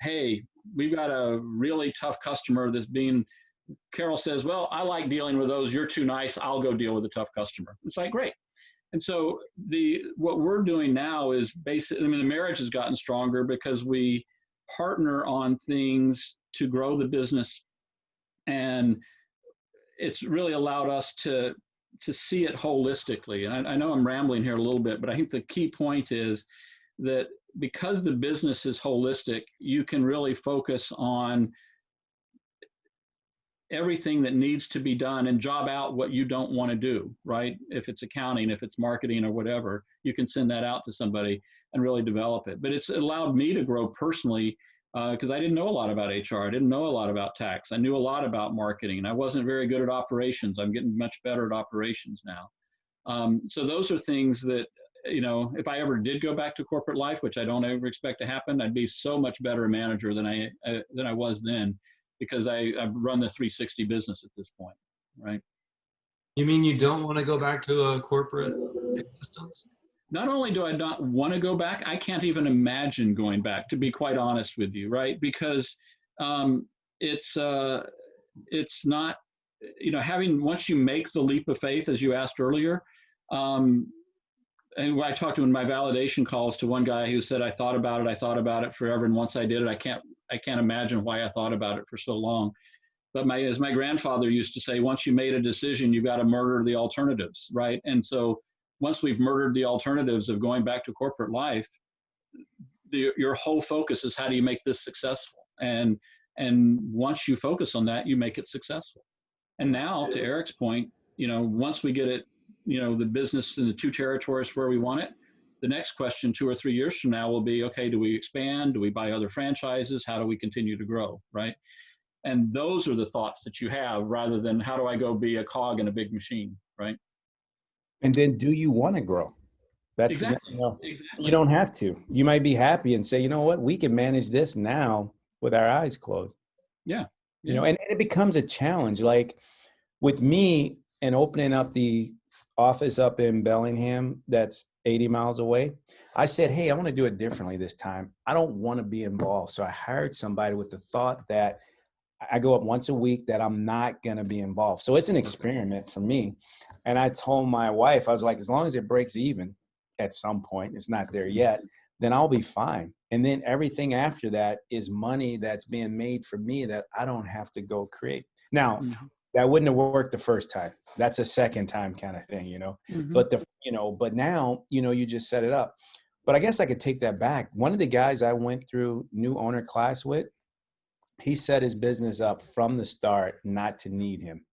F: hey, we've got a really tough customer that's Carol says, well, I like dealing with those. You're too nice. I'll go deal with a tough customer. It's like, great. And so what we're doing now is basically, the marriage has gotten stronger because we partner on things to grow the business. And it's really allowed us to see it holistically. And I know I'm rambling here a little bit, but I think the key point is that because the business is holistic, you can really focus on everything that needs to be done and job out what you don't want to do, right? If it's accounting, if it's marketing or whatever, you can send that out to somebody and really develop it. But it's allowed me to grow personally because I didn't know a lot about HR. I didn't know a lot about tax. I knew a lot about marketing. I wasn't very good at operations. I'm getting much better at operations now. So those are things that, if I ever did go back to corporate life, which I don't ever expect to happen, I'd be so much better a manager than I was then, because I've run the 360 business at this point, right?
E: You mean you don't want to go back to a corporate existence?
F: Not only do I not want to go back, I can't even imagine going back, to be quite honest with you, right? Because it's not, once you make the leap of faith, as you asked earlier, and I talked to in my validation calls to one guy who said, I thought about it forever. And once I did it, I can't imagine why I thought about it for so long. But as my grandfather used to say, once you made a decision, you got to murder the alternatives, right? And so once we've murdered the alternatives of going back to corporate life, your whole focus is how do you make this successful? And once you focus on that, you make it successful. And now, to Eric's point, once we get it, the business in the 2 territories where we want it, the next question 2 or 3 years from now will be, okay, do we expand? Do we buy other franchises? How do we continue to grow, right? And those are the thoughts that you have rather than how do I go be a cog in a big machine, right?
B: And then do you want to grow? That's
F: exactly.
B: You don't have to. You might be happy and say, you know what, we can manage this now with our eyes closed.
F: Yeah.
B: And it becomes a challenge. Like with me and opening up the office up in Bellingham that's 80 miles away, I said, hey, I want to do it differently this time. I don't want to be involved. So I hired somebody with the thought that I go up once a week, that I'm not going to be involved. So it's an experiment for me. And I told my wife, I was like, as long as it breaks even at some point, it's not there yet, then I'll be fine. And then everything after that is money that's being made for me that I don't have to go create. Now, that wouldn't have worked the first time. That's a second time kind of thing, But but now, you just set it up. But I guess I could take that back. One of the guys I went through new owner class with, he set his business up from the start not to need him.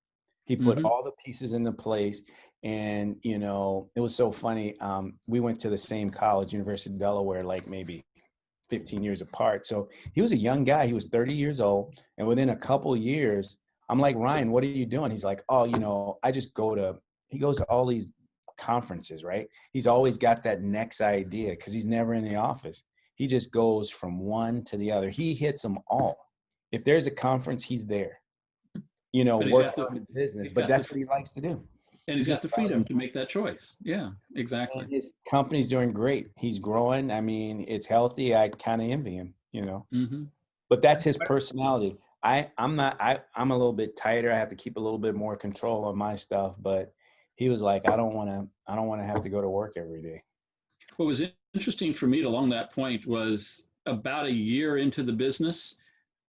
B: He put
F: Mhm.
B: all the pieces into place. And, you know, it was so funny. We went to the same college, University of Delaware, like maybe 15 years apart. So he was a young guy. He was 30 years old. And within a couple of years, I'm like, Ryan, what are you doing? He's like, oh, you know, he goes to all these conferences, right? He's always got that next idea because he's never in the office. He just goes from one to the other. He hits them all. If there's a conference, he's there, you know,
F: But he's got
B: working
F: the
B: on his business,
F: he's
B: but
F: got the
B: that's what he likes to do.
F: and he's
B: He's
F: got
B: just
F: the
B: proud of
F: freedom
B: his
F: to make that choice. Yeah, exactly.
B: and his company's doing great. He's growing. I mean, it's healthy. I kind of envy him, you know.
F: Hmm.
B: But that's his personality. I'm a little bit tighter. I have to keep a little bit more control on my stuff. But he was like, I don't want to have to go to work every day.
F: What was interesting for me along that point was about a year into the business,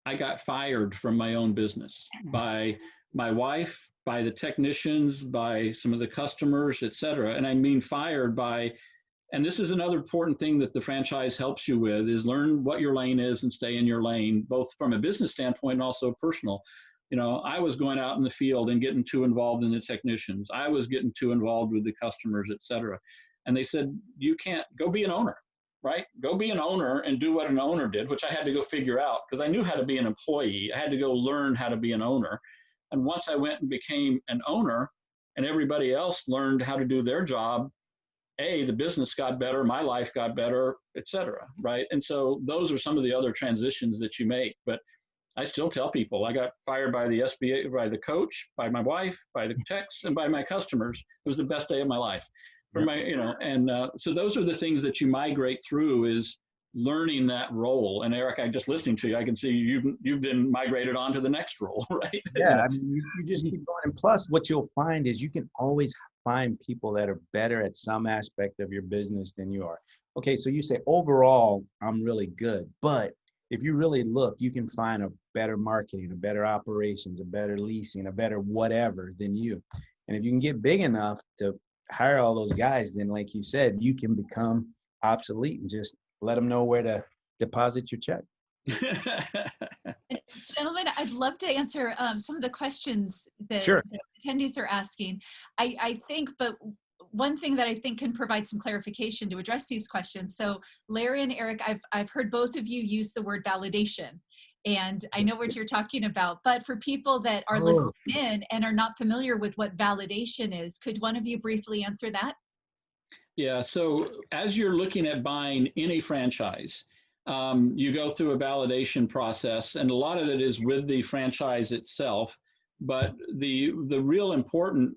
F: I got fired from my own business by my wife, by the technicians, by some of the customers, et cetera. And I mean fired by, and this is another important thing that the franchise helps you with, is learn what your lane is and stay in your lane, both from a business standpoint and also personal. You know, I was going out in the field and getting too involved in the technicians. I was getting too involved with the customers, et cetera. And they said, you can't go be an owner, right? Go be an owner and do what an owner did, which I had to go figure out because I knew how to be an employee. I had to go learn how to be an owner. And once I went and became an owner and everybody else learned how to do their job, the business got better, my life got better, et cetera, right? And so those are some of the other transitions that you make. But I still tell people I got fired by the SBA, by the coach, by my wife, by the techs, and by my customers. It was the best day of my life. For my, you know, and so those are the things that you migrate through, is learning that role. And Eric, I just listening to you, I can see you've been migrated on to the next role, right?
B: Yeah, I mean, you just keep going. And plus, what you'll find is you can always find people that are better at some aspect of your business than you are. Okay, so you say, overall, I'm really good. But if you really look, you can find a better marketing, a better operations, a better leasing, a better whatever than you. And if you can get big enough to hire all those guys, then like you said, you can become obsolete and just let them know where to deposit your check.
A: Gentlemen, I'd love to answer some of the questions that
B: Sure.
A: the attendees are asking. I think, but one thing that I think can provide some clarification to address these questions. So Larry and Eric, I've heard both of you use the word validation, and I know what you're talking about, but for people that are listening in and are not familiar with what validation is, could one of you briefly answer that?
F: Yeah, so as you're looking at buying any franchise, you go through a validation process, and a lot of it is with the franchise itself. But the real important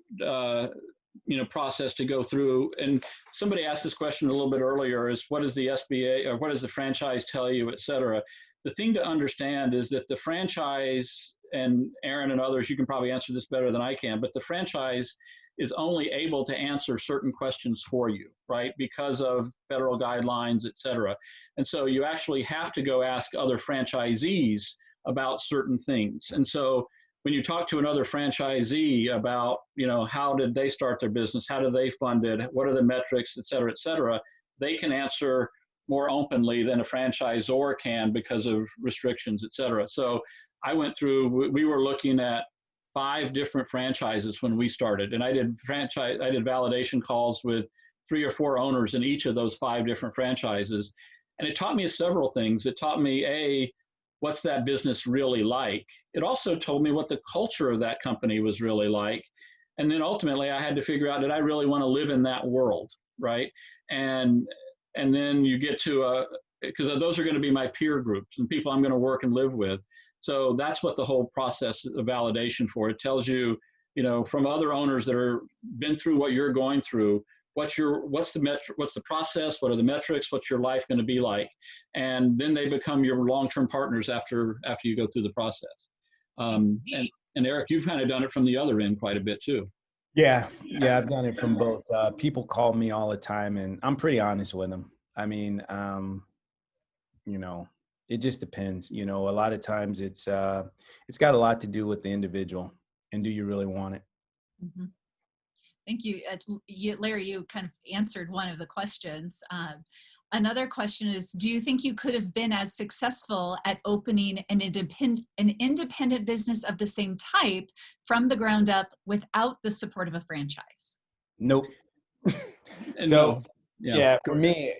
F: process to go through, and somebody asked this question a little bit earlier, is what does the SBA or what does the franchise tell you, et cetera. The thing to understand is that the franchise, and Aaron and others, you can probably answer this better than I can, but the franchise is only able to answer certain questions for you, right? Because of federal guidelines, et cetera. And so you actually have to go ask other franchisees about certain things. And so when you talk to another franchisee about, how did they start their business? How do they fund it? What are the metrics, et cetera, they can answer more openly than a franchisor can because of restrictions, et cetera. So I went through, we were looking at 5 different franchises when we started. And I did validation calls with 3 or 4 owners in each of those 5 different franchises. And it taught me several things. It taught me, what's that business really like? It also told me what the culture of that company was really like. And then ultimately I had to figure out, did I really want to live in that world, right? And then you get to, because those are going to be my peer groups and people I'm going to work and live with. So that's what the whole process of validation for. It tells you, from other owners that are been through what you're going through, what's the process, what are the metrics, what's your life going to be like, and then they become your long-term partners after you go through the process. And Eric, you've kind of done it from the other end quite a bit too.
B: Yeah, I've done it from both. People call me all the time, and I'm pretty honest with them. I mean, it just depends. A lot of times it's got a lot to do with the individual, and do you really want it?
A: Mm-hmm. Thank you. Larry, you kind of answered one of the questions. another question is, do you think you could have been as successful at opening an independent business of the same type from the ground up without the support of a franchise?
B: Nope.
F: No.
B: Yeah, for me,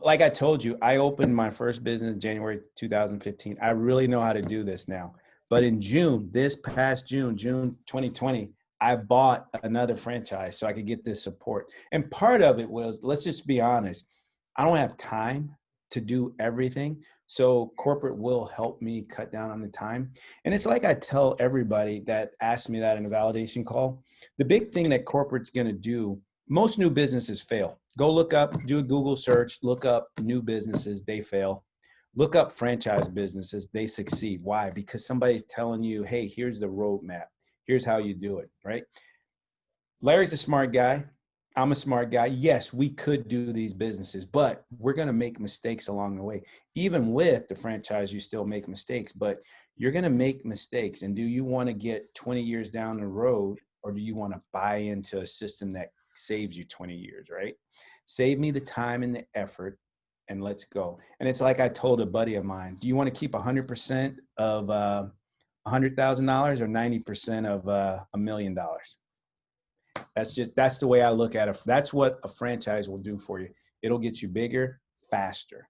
B: like I told you, I opened my first business January 2015. I really know how to do this now. But in June, this past June 2020, I bought another franchise so I could get this support. And part of it was, let's just be honest, I don't have time to do everything. So corporate will help me cut down on the time. And it's like I tell everybody that asks me that in a validation call, the big thing that corporate's going to do, most new businesses fail. Go look up, do a Google search, look up new businesses, they fail. Look up franchise businesses, they succeed. Why? Because somebody's telling you, hey, here's the roadmap. Here's how you do it, right? Larry's a smart guy. I'm a smart guy. Yes, we could do these businesses, but we're going to make mistakes along the way. Even with the franchise, you still make mistakes, but you're going to make mistakes. And do you want to get 20 years down the road, or do you want to buy into a system that saves you 20 years, right? Save me the time and the effort, and let's go. And it's like I told a buddy of mine, do you want to keep 100% of $100,000 or 90% of $1 million? That's the way I look at it. That's what a franchise will do for you. It'll get you bigger, faster.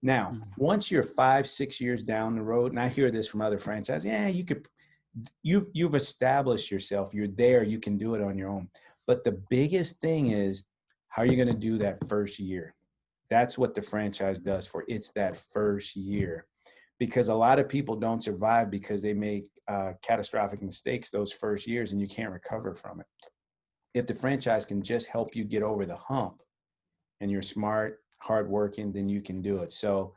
B: Now, once you're 5-6 years down the road, and I hear this from other franchises, yeah, you've established yourself. You're there. You can do it on your own. But the biggest thing is, how are you going to do that first year? That's what the franchise does for it's that first year. Because a lot of people don't survive because they make catastrophic mistakes those first years, and you can't recover from it. If the franchise can just help you get over the hump and you're smart, hardworking, then you can do it. So,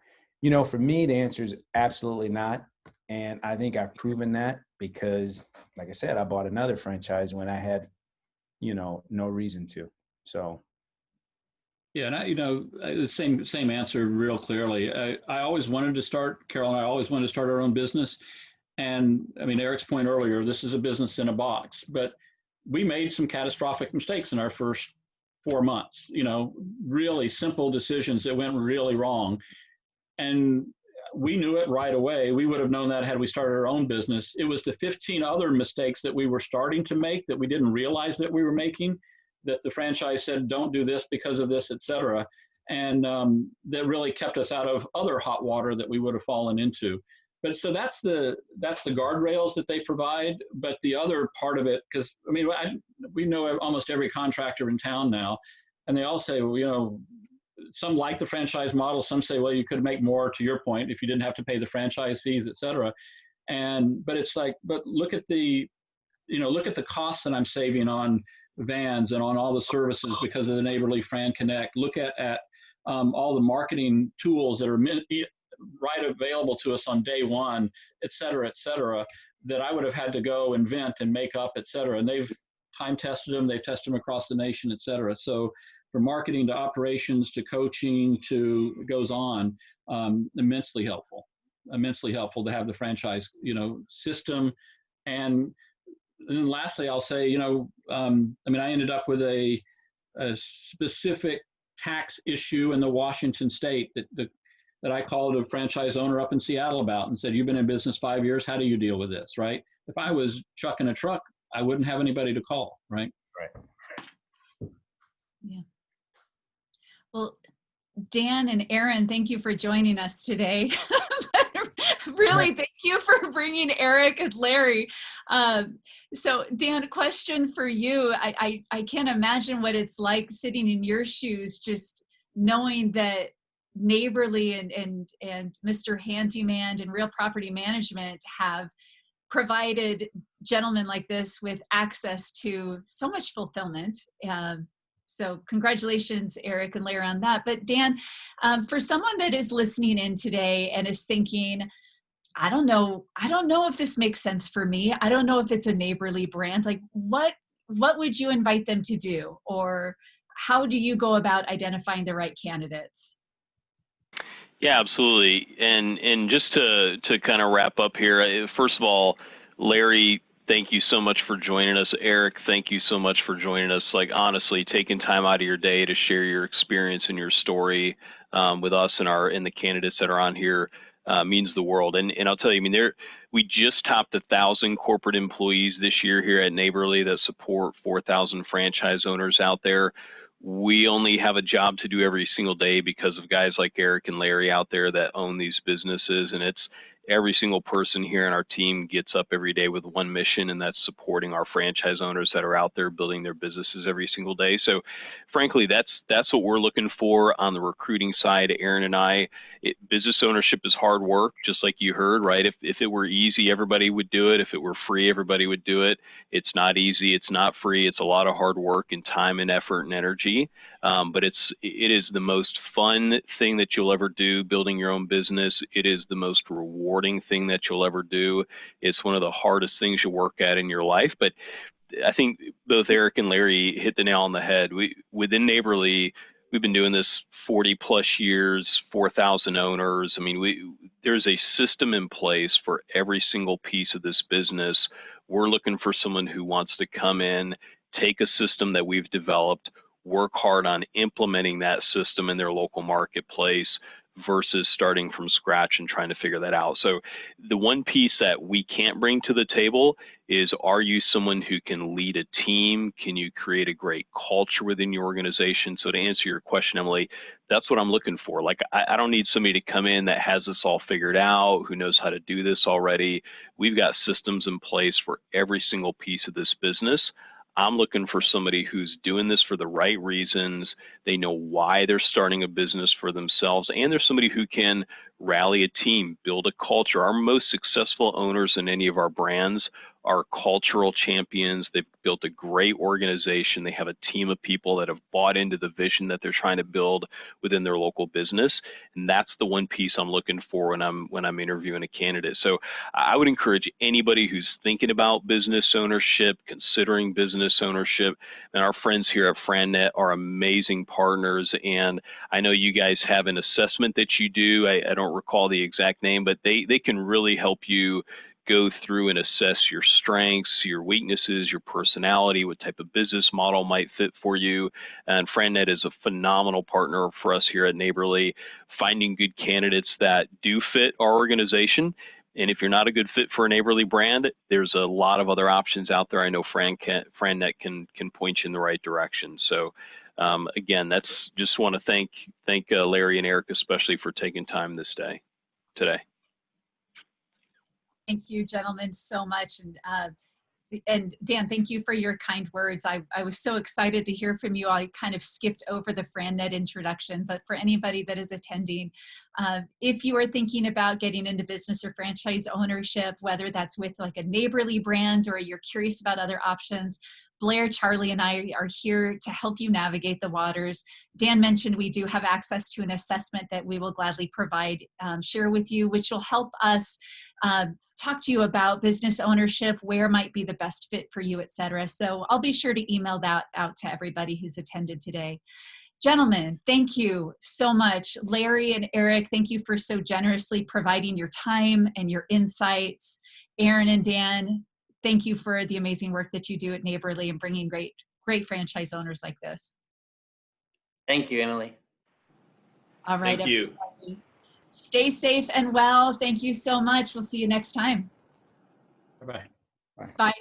B: for me, the answer is absolutely not. And I think I've proven that because, like I said, I bought another franchise when I had, no reason to. So.
F: Yeah, and the same answer real clearly. I always wanted to start, Carol and I always wanted to start our own business. And I mean, Eric's point earlier, this is a business in a box, but we made some catastrophic mistakes in our first 4 months, really simple decisions that went really wrong. And we knew it right away. We would have known that had we started our own business. It was the 15 other mistakes that we were starting to make that we didn't realize that we were making, that the franchise said, don't do this because of this, et cetera. And that really kept us out of other hot water that we would have fallen into. But so that's the guardrails that they provide. But the other part of it, because we know almost every contractor in town now, and they all say, well, some like the franchise model. Some say, well, you could make more, to your point, if you didn't have to pay the franchise fees, et cetera. But it's like, but look at the costs that I'm saving on vans and on all the services because of the Neighborly Fran Connect. Look at all the marketing tools that are right available to us on day one, et cetera, that I would have had to go invent and make up, et cetera. And they've time tested them, they've tested them across the nation, et cetera. So from marketing to operations to coaching to, it goes on, immensely helpful to have the franchise, system. And then lastly, I'll say, I ended up with a specific tax issue in the Washington state that I called a franchise owner up in Seattle about and said, you've been in business 5 years. How do you deal with this, right? If I was chucking a truck, I wouldn't have anybody to call, right?
B: Right.
A: Yeah. Well, Dan and Aaron, thank you for joining us today. Really, thank you for bringing Eric and Larry. So Dan, a question for you. I can't imagine what it's like sitting in your shoes, just knowing that Neighborly and Mr. Handyman and Real Property Management have provided gentlemen like this with access to so much fulfillment. So congratulations, Eric and Larry, on that. But Dan, for someone that is listening in today and is thinking, I don't know if this makes sense for me. I don't know if it's a Neighborly brand. Like, what would you invite them to do? Or how do you go about identifying the right candidates?
C: Yeah, absolutely. And just to kind of wrap up here, first of all, Larry, thank you so much for joining us. Eric, thank you so much for joining us. Like, honestly, taking time out of your day to share your experience and your story with us and the candidates that are on here means the world. And I'll tell you, I mean, we just topped 1,000 corporate employees this year here at Neighborly that support 4,000 franchise owners out there. We only have a job to do every single day because of guys like Eric and Larry out there that own these businesses. And it's every single person here in our team gets up every day with one mission, and that's supporting our franchise owners that are out there building their businesses every single day. So frankly, that's what we're looking for on the recruiting side. Aaron and I, business ownership is hard work, just like you heard, right? If it were easy, everybody would do it. If it were free, everybody would do it. It's not easy. It's not free. It's a lot of hard work and time and effort and energy. But it is the most fun thing that you'll ever do, building your own business. It is the most rewarding thing that you'll ever do. It's one of the hardest things you work at in your life. But I think both Eric and Larry hit the nail on the head. Within Neighborly, we've been doing this 40 plus years, 4,000 owners. I mean, there's a system in place for every single piece of this business. We're looking for someone who wants to come in, take a system that we've developed, work hard on implementing that system in their local marketplace versus starting from scratch and trying to figure that out. So the one piece that we can't bring to the table is, are you someone who can lead a team? Can you create a great culture within your organization? So to answer your question, Emily, that's what I'm looking for. Like, I don't need somebody to come in that has this all figured out, who knows how to do this already. We've got systems in place for every single piece of this business. I'm looking for somebody who's doing this for the right reasons. They know why they're starting a business for themselves, and there's somebody who can rally a team, build a culture. Our most successful owners in any of our brands are cultural champions. They've built a great organization. They have a team of people that have bought into the vision that they're trying to build within their local business. And that's the one piece I'm looking for when I'm interviewing a candidate. So I would encourage anybody who's thinking about business ownership, considering business ownership, and our friends here at FranNet are amazing partners. And I know you guys have an assessment that you do. I don't recall the exact name, but they can really help you go through and assess your strengths, your weaknesses, your personality, what type of business model might fit for you. And FranNet is a phenomenal partner for us here at Neighborly, finding good candidates that do fit our organization. And if you're not a good fit for a Neighborly brand, there's a lot of other options out there. I know FranNet can point you in the right direction. So again, that's just want to thank Larry and Eric especially for taking time today.
A: Thank you, gentlemen, so much. And Dan, thank you for your kind words. I was so excited to hear from you. I kind of skipped over the FranNet introduction, but for anybody that is attending, if you are thinking about getting into business or franchise ownership, whether that's with like a Neighborly brand or you're curious about other options, Blair, Charlie, and I are here to help you navigate the waters. Dan mentioned we do have access to an assessment that we will gladly provide, share with you, which will help us talk to you about business ownership, where might be the best fit for you, et cetera. So I'll be sure to email that out to everybody who's attended today. Gentlemen, thank you so much. Larry and Eric, thank you for so generously providing your time and your insights. Aaron and Dan, thank you for the amazing work that you do at Neighborly and bringing great franchise owners like this.
D: Thank you, Emily.
A: All right,
C: Thank you.
A: everybody. Stay safe and well. Thank you so much. We'll see you next time.
F: Bye-bye.
A: Bye.